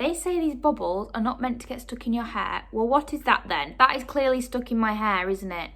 they say these bubbles are not meant to get stuck in your hair. Well, what is that then? That is clearly stuck in my hair, isn't it?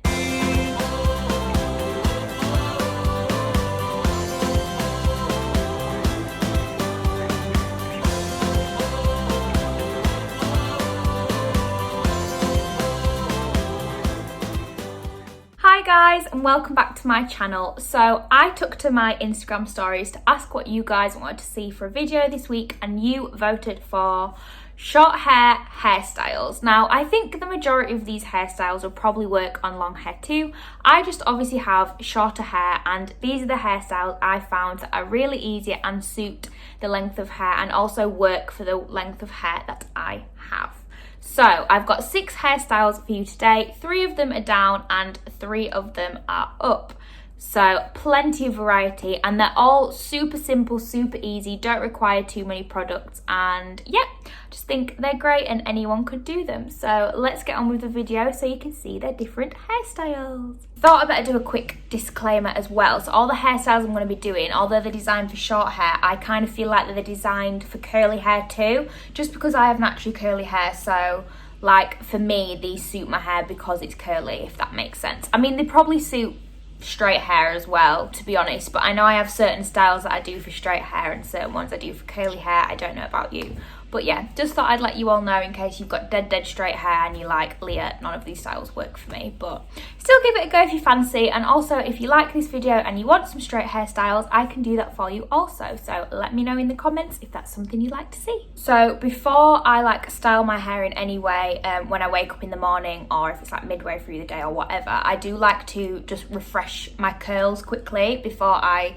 Hi guys, and welcome back to my channel. So I took to my Instagram stories to ask what you guys wanted to see for a video this week, and you voted for short hair hairstyles. Now, I think the majority of these hairstyles will probably work on long hair too. I just obviously have shorter hair, and these are the hairstyles I found that are really easy and suit the length of hair and also work for the length of hair that I have. So I've got 6 hairstyles for you today. 3 of them are down and 3 of them are up. So plenty of variety, and they're all super simple, super easy, don't require too many products, and yeah, just think they're great and anyone could do them. So let's get on with the video so you can see their different hairstyles. Thought I better do a quick disclaimer as well. So all the hairstyles I'm going to be doing, although they're designed for short hair, I kind of feel like they're designed for curly hair too, just because I have naturally curly hair. So like for me, these suit my hair because it's curly, if that makes sense. I mean, they probably suit straight hair as well, to be honest, but I know I have certain styles that I do for straight hair and certain ones I do for curly hair. I don't know about you, but yeah, just thought I'd let you all know in case you've got dead straight hair and you're like, Leah, none of these styles work for me, but still give it a go if you fancy. And also, if you like this video and you want some straight hairstyles, I can do that for you also, so let me know in the comments if that's something you'd like to see. So before I like style my hair in any way, when I wake up in the morning, or if it's like midway through the day or whatever, I do like to just refresh my curls quickly before I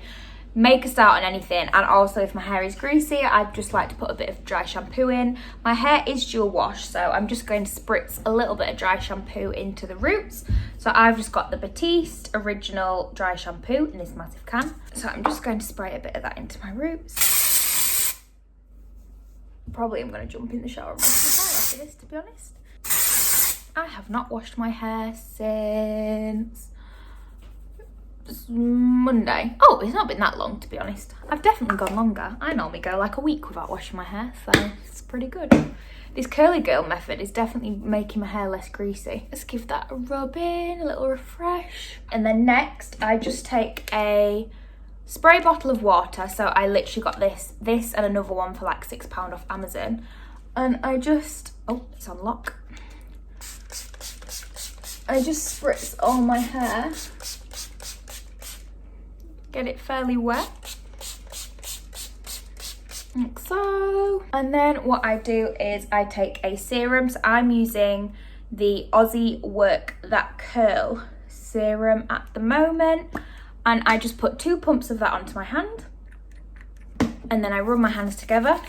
make a start on anything. And also, if my hair is greasy, I just like to put a bit of dry shampoo in. My hair is dual wash, so I'm just going to spritz a little bit of dry shampoo into the roots. So I've just got the Batiste original dry shampoo in this massive can, so I'm just going to spray a bit of that into my roots. Probably I'm going to jump in the shower and wash my hair after this, to be honest. I have not washed my hair since Monday. Oh, it's not been that long, to be honest. I've definitely gone longer. I normally go like a week without washing my hair, so it's pretty good. This curly girl method is definitely making my hair less greasy. Let's give that a rub in, a little refresh. And then next, I just take a spray bottle of water. So I literally got this and another one for like £6 off Amazon. And I just, oh, it's on lock. I just spritz all my hair. Get it fairly wet, like so. And then what I do is I take a serum. So I'm using the Aussie Work That Curl serum at the moment, and I just put 2 pumps of that onto my hand, and then I rub my hands together.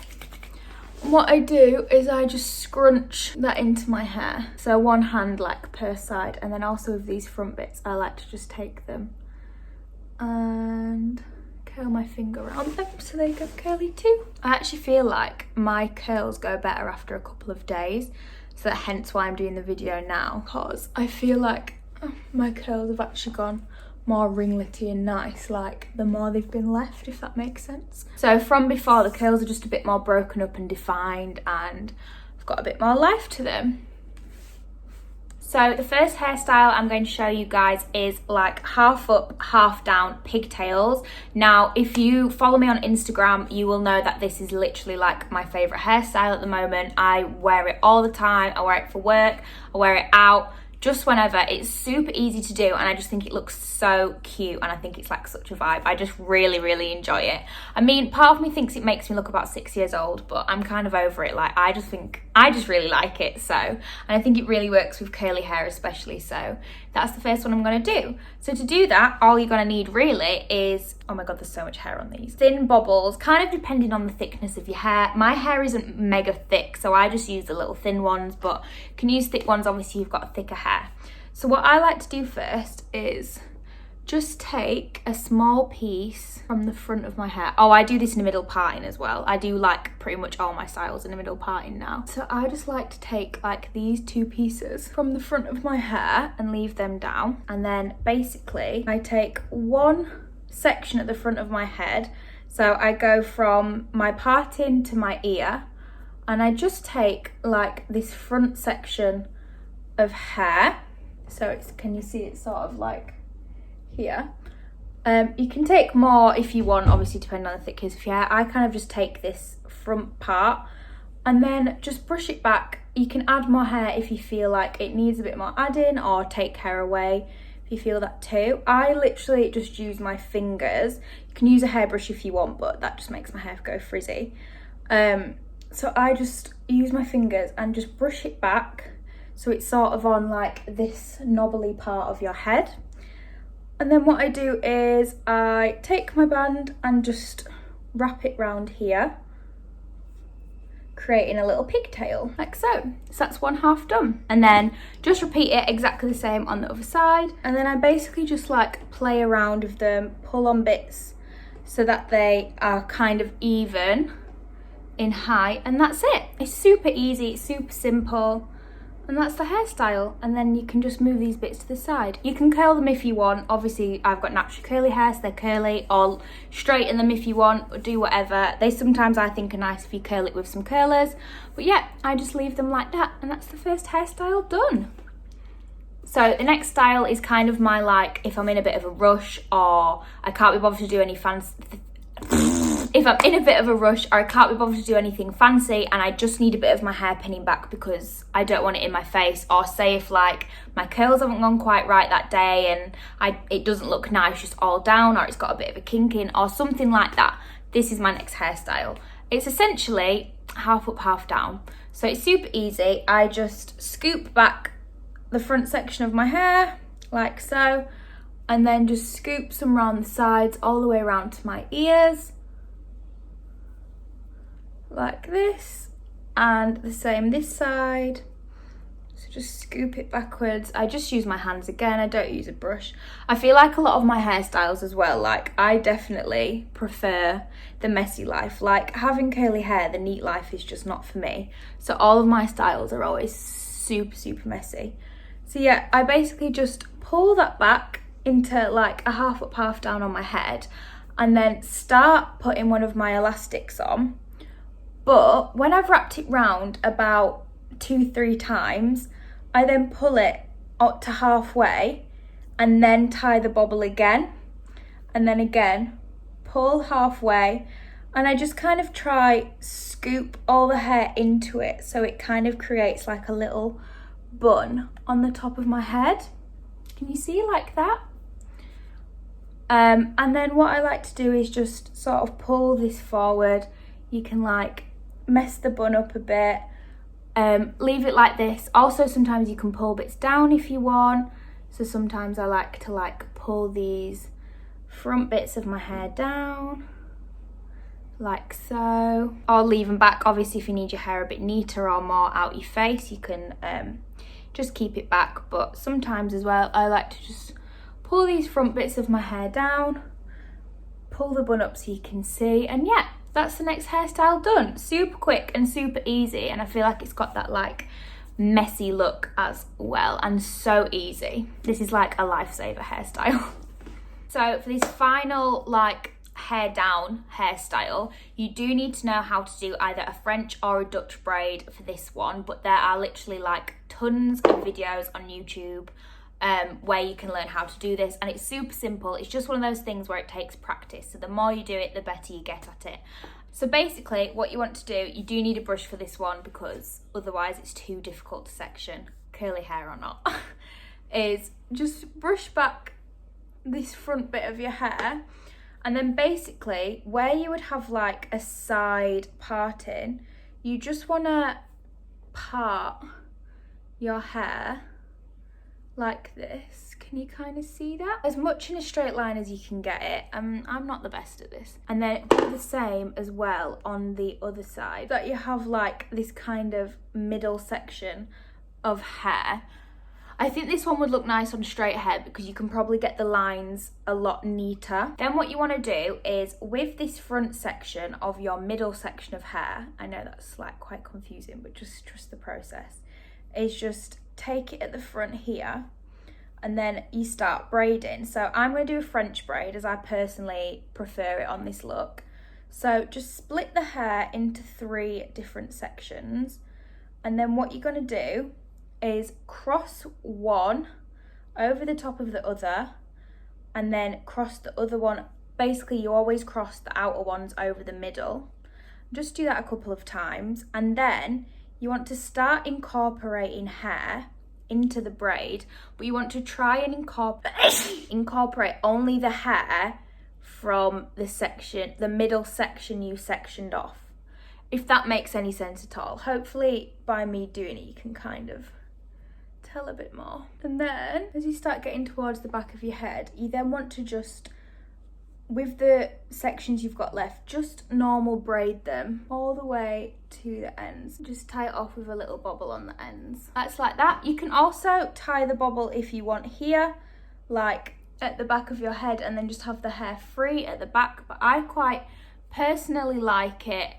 And what I do is I just scrunch that into my hair, so one hand like per side, and then also with these front bits I like to just take them and curl my finger around them so they go curly too. I actually feel like my curls go better after a couple of days, so hence why I'm doing the video now, because I feel like my curls have actually gone more ringlety and nice, like the more they've been left, if that makes sense. So from before, the curls are just a bit more broken up and defined, and I've got a bit more life to them. So the first hairstyle I'm going to show you guys is like half up, half down pigtails. Now, if you follow me on Instagram, you will know that this is literally like my favourite hairstyle at the moment. I wear it all the time. I wear it for work, I wear it out, just whenever. It's super easy to do, and I just think it looks so cute, and I think it's like such a vibe. I just really enjoy it. I mean, part of me thinks it makes me look about 6 years old, but I'm kind of over it. Like, I just really like it. So, and I think it really works with curly hair especially. So that's the first one I'm going to do. So to do that, all you're going to need really is, oh my god, there's so much hair on these, thin bobbles, kind of depending on the thickness of your hair. My hair isn't mega thick, so I just use the little thin ones, but you can use thick ones obviously you've got thicker hair. So what I like to do first is just take a small piece from the front of my hair. Oh, I do this in a middle parting as well. I do like pretty much all my styles in a middle parting now. So I just like to take like these 2 pieces from the front of my hair and leave them down. And then basically I take one section at the front of my head. So I go from my parting to my ear, and I just take like this front section of hair. So it's, can you see it's sort of like here. You can take more if you want, obviously depending on the thickness of your hair. I kind of just take this front part and then just brush it back. You can add more hair if you feel like it needs a bit more adding, or take hair away if you feel that too. I literally just use my fingers. You can use a hairbrush if you want, but that just makes my hair go frizzy. So I just use my fingers and just brush it back so it's sort of on like this knobbly part of your head. And then what I do is I take my band and just wrap it round here, creating a little pigtail, like so. So that's one half done. And then just repeat it exactly the same on the other side. And then I basically just like play around with them, pull on bits so that they are kind of even in height, and that's it. It's super easy, it's super simple. And that's the hairstyle. And then you can just move these bits to the side. You can curl them if you want. Obviously, I've got naturally curly hair, so they're curly, or straighten them if you want, or do whatever. They sometimes, I think, are nice if you curl it with some curlers. But yeah, I just leave them like that, and that's the first hairstyle done. So the next style is kind of my, like, if I'm in a bit of a rush, or I can't be bothered to do any fancy... If I'm in a bit of a rush, or I can't be bothered to do anything fancy, and I just need a bit of my hair pinning back because I don't want it in my face, or say if like my curls haven't gone quite right that day and it doesn't look nice just all down, or it's got a bit of a kink in or something like that, this is my next hairstyle. It's essentially half up, half down. So it's super easy. I just scoop back the front section of my hair like so, and then just scoop some around the sides all the way around to my ears, like this, and the same this side. So just scoop it backwards. I just use my hands again, I don't use a brush. I feel like a lot of my hairstyles as well, like I definitely prefer the messy life. Like having curly hair, the neat life is just not for me. So all of my styles are always super messy. So yeah, I basically just pull that back into like a half up, half down on my head, and then start putting one of my elastics on. But when I've wrapped it round about 2-3 times, I then pull it up to halfway and then tie the bobble again, and then again pull halfway, and I just kind of try scoop all the hair into it so it kind of creates like a little bun on the top of my head. Can you see, like that? And then what I like to do is just sort of pull this forward. You can like mess the bun up a bit, leave it like this. Also sometimes you can pull bits down if you want. So sometimes I like to like pull these front bits of my hair down like so, or leave them back. Obviously if you need your hair a bit neater or more out your face, you can just keep it back. But sometimes as well I like to just pull these front bits of my hair down, pull the bun up so you can see, and yeah, that's the next hairstyle done. Super quick and super easy, and I feel like it's got that like messy look as well, and so easy. This is like a lifesaver hairstyle. So for this final like hair down hairstyle, you do need to know how to do either a French or a Dutch braid for this one, but there are literally like tons of videos on YouTube where you can learn how to do this, and it's super simple. It's just one of those things where it takes practice, so the more you do it, the better you get at it. So basically what you want to do, you do need a brush for this one because otherwise it's too difficult to section, curly hair or not, is just brush back this front bit of your hair, and then basically where you would have like a side parting, you just want to part your hair like this. Can you kind of see that? As much in a straight line as you can get it. I'm not the best at this. And then do the same as well on the other side, that you have like this kind of middle section of hair. I think this one would look nice on straight hair because you can probably get the lines a lot neater. Then what you want to do is with this front section of your middle section of hair, I know that's like quite confusing, but just trust the process, is just take it at the front here and then you start braiding. So I'm going to do a French braid as I personally prefer it on this look. So just split the hair into 3 different sections, and then what you're going to do is cross one over the top of the other, and then cross the other one. Basically, you always cross the outer ones over the middle. Just do that a couple of times, and then you want to start incorporating hair into the braid, but you want to try and incorporate only the hair from the middle section you sectioned off, if that makes any sense at all. Hopefully by me doing it you can kind of tell a bit more. And then as you start getting towards the back of your head, you then want to just, with the sections you've got left, just normal braid them all the way to the ends. Just tie it off with a little bobble on the ends. That's like that. You can also tie the bobble if you want here, like at the back of your head, and then just have the hair free at the back. But I quite personally like it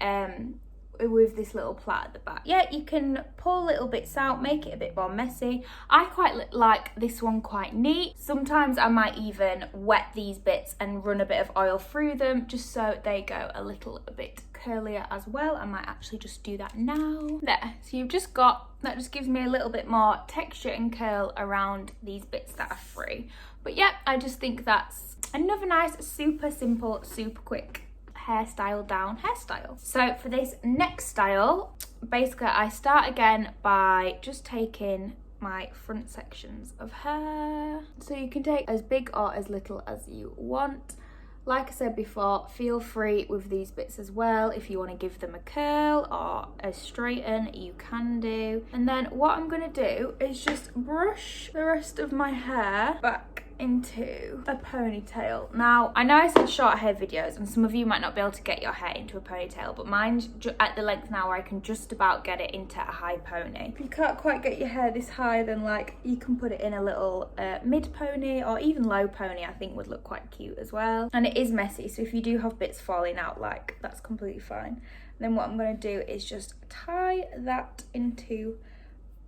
with this little plait at the back. Yeah, you can pull little bits out, make it a bit more messy. I quite like this one quite neat. Sometimes I might even wet these bits and run a bit of oil through them just so they go a little bit curlier as well. I might actually just do that now. There, so you've just got, that just gives me a little bit more texture and curl around these bits that are free. But yeah, I just think that's another nice, super simple, super quick hairstyle hairstyle. So for this next style, basically I start again by just taking my front sections of hair. So you can take as big or as little as you want. Like I said before, feel free with these bits as well. If you want to give them a curl or a straighten, you can do. And then what I'm going to do is just brush the rest of my hair back into a ponytail. Now, I know I said short hair videos and some of you might not be able to get your hair into a ponytail, but mine's at the length now where I can just about get it into a high pony. If you can't quite get your hair this high, then like you can put it in a little mid pony or even low pony. I think would look quite cute as well. And it is messy, so if you do have bits falling out, like that's completely fine. And then what I'm going to do is just tie that into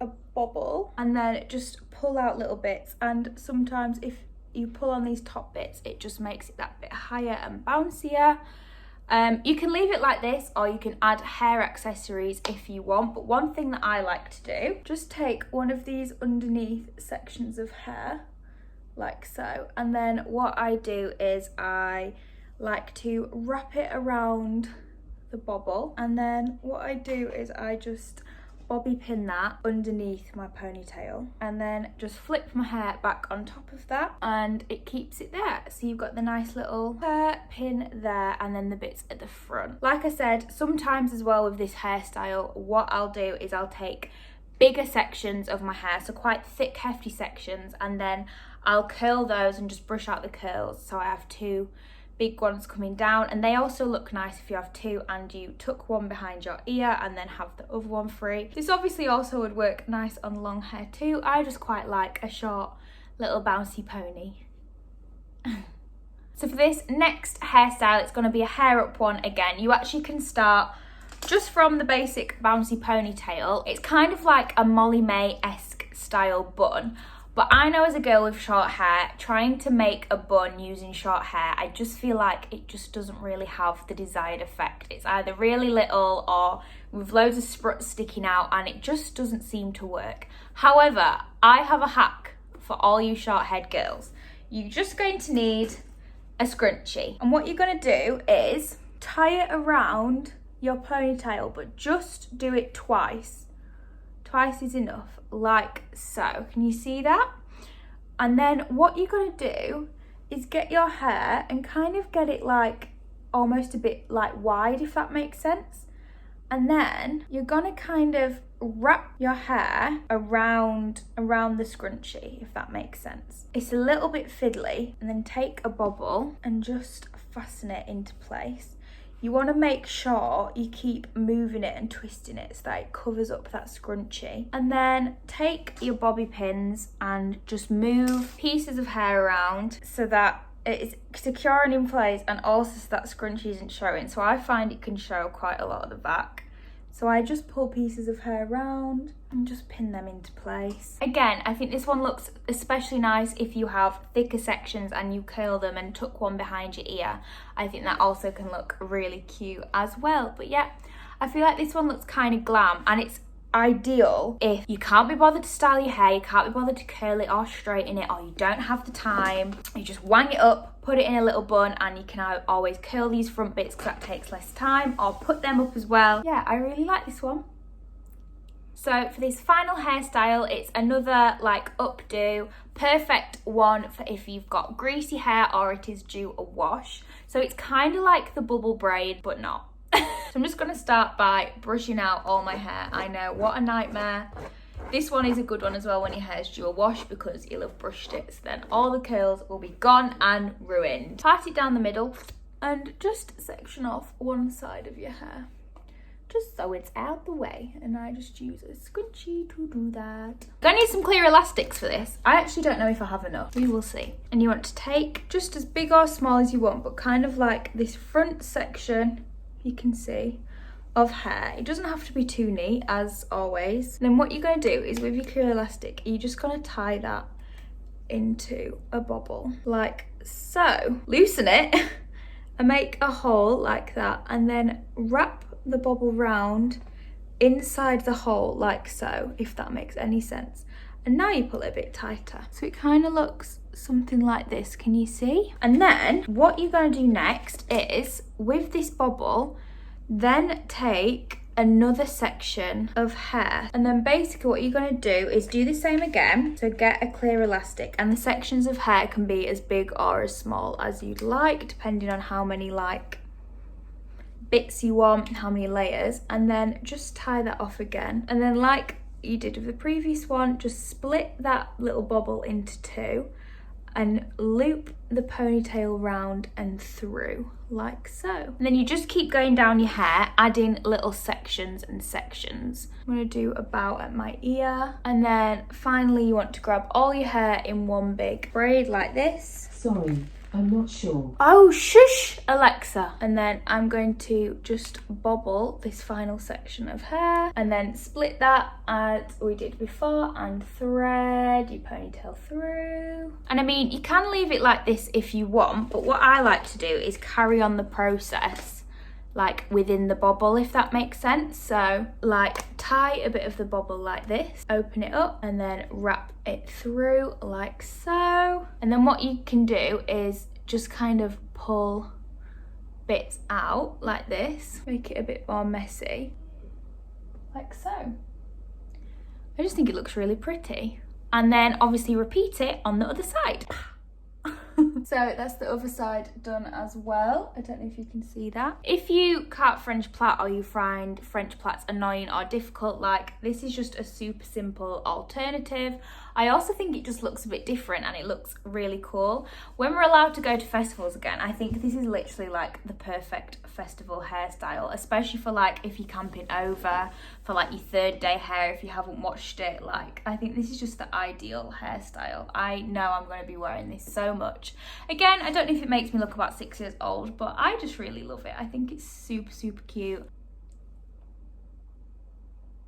a bobble and then just pull out little bits. And sometimes if you pull on these top bits, it just makes it that bit higher and bouncier. You can leave it like this, or you can add hair accessories if you want. But one thing that I like to do, just take one of these underneath sections of hair like so, and then what I do is I like to wrap it around the bobble, and then what I do is I just bobby pin that underneath my ponytail and then just flip my hair back on top of that, and it keeps it there. So you've got the nice little hair pin there and then the bits at the front. Like I said, sometimes as well with this hairstyle, what I'll do is I'll take bigger sections of my hair, so quite thick hefty sections, and then I'll curl those and just brush out the curls. So I have 2 big ones coming down, and they also look nice if you have 2 and you tuck one behind your ear and then have the other one free. This obviously also would work nice on long hair too. I just quite like a short little bouncy pony. So for this next hairstyle, it's going to be a hair up one again. You actually can start just from the basic bouncy ponytail. It's kind of like a Molly May-esque style bun. But I know as a girl with short hair, trying to make a bun using short hair, I just feel like it just doesn't really have the desired effect. It's either really little or with loads of spruts sticking out, and it just doesn't seem to work. However, I have a hack for all you short haired girls. You're just going to need a scrunchie. And what you're going to do is tie it around your ponytail, but just do it twice. Twice is enough, like so. Can you see that? And then what you're going to do is get your hair and kind of get it like almost a bit like wide, if that makes sense. And then you're going to kind of wrap your hair around the scrunchie, if that makes sense. It's a little bit fiddly, and then take a bobble and just fasten it into place. You want to make sure you keep moving it and twisting it so that it covers up that scrunchie. And then take your bobby pins and just move pieces of hair around so that it is secure and in place, and also so that scrunchie isn't showing. So I find it can show quite a lot of the back. So I just pull pieces of hair around and just pin them into place. Again, I think this one looks especially nice if you have thicker sections and you curl them and tuck one behind your ear. I think that also can look really cute as well. But yeah, I feel like this one looks kind of glam, and it's ideal if you can't be bothered to style your hair, you can't be bothered to curl it or straighten it, or you don't have the time. You just wang it up, put it in a little bun, and you can always curl these front bits because that takes less time, or put them up as well. Yeah, I really like this one. So for this final hairstyle, it's another like updo, perfect one for if you've got greasy hair or it is due a wash. So it's kind of like the bubble braid, but not. So I'm just going to start by brushing out all my hair. I know, what a nightmare. This one is a good one as well when your hair's due a wash because you'll have brushed it, so then all the curls will be gone and ruined. Part it down the middle and just section off one side of your hair, just so it's out the way, and I just use a scrunchie to do that. Gonna need some clear elastics for this. I actually don't know if I have enough. We will see. And you want to take just as big or small as you want, but kind of like this front section, you can see, of hair. It doesn't have to be too neat, as always. And then what you're going to do is with your clear elastic, you're just going to tie that into a bobble like so. Loosen it and make a hole like that, and then wrap the bobble round inside the hole like so, if that makes any sense. And now you pull it a bit tighter, so it kind of looks something like this. Can you see? And then what you're going to do next is, with this bobble, then take another section of hair, and then basically what you're going to do is do the same again. So get a clear elastic, and the sections of hair can be as big or as small as you'd like, depending on how many like bits you want, how many layers, and then just tie that off again. And then like you did with the previous one, just split that little bobble into two and loop the ponytail round and through like so. And then you just keep going down your hair, adding little sections and sections. I'm going to do about at my ear, and then finally you want to grab all your hair in one big braid like this. Sorry, I'm not sure. Oh, shush, Alexa. And then I'm going to just bobble this final section of hair and then split that as we did before and thread your ponytail through. And I mean, you can leave it like this if you want, but what I like to do is carry on the process like within the bobble, if that makes sense. So like tie a bit of the bobble like this, open it up, and then wrap it through like so. And then what you can do is just kind of pull bits out like this, make it a bit more messy like so. I just think it looks really pretty. And then obviously repeat it on the other side. So that's the other side done as well. I don't know if you can see that. If you can't French plait, or you find French plaits annoying or difficult, like this is just a super simple alternative. I also think it just looks a bit different and it looks really cool. When we're allowed to go to festivals again, I think this is literally like the perfect festival hairstyle, especially for like if you're camping over for like your third day hair, if you haven't watched it. Like I think this is just the ideal hairstyle. I know I'm going to be wearing this so much. Again, I don't know if it makes me look about 6 years old, but I just really love it. I think it's super, super cute.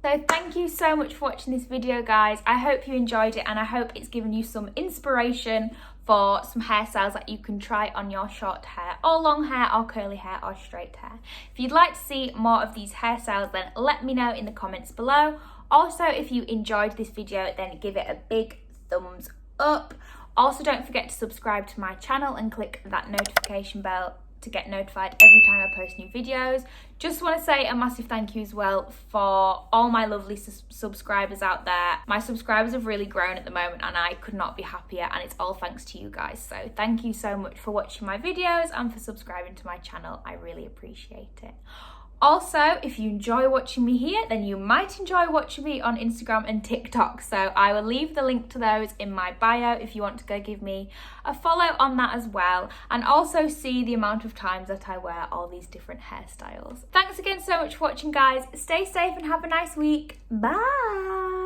So thank you so much for watching this video, guys. I hope you enjoyed it, and I hope it's given you some inspiration for some hairstyles that you can try on your short hair or long hair or curly hair or straight hair. If you'd like to see more of these hairstyles, then let me know in the comments below. Also, if you enjoyed this video, then give it a big thumbs up. Also, don't forget to subscribe to my channel and click that notification bell to get notified every time I post new videos. Just want to say a massive thank you as well for all my lovely subscribers out there. My subscribers have really grown at the moment and I could not be happier, and it's all thanks to you guys. So thank you so much for watching my videos and for subscribing to my channel. I really appreciate it. Also, if you enjoy watching me here, then you might enjoy watching me on Instagram and TikTok. So I will leave the link to those in my bio if you want to go give me a follow on that as well. And also see the amount of times that I wear all these different hairstyles. Thanks again so much for watching, guys. Stay safe and have a nice week. Bye.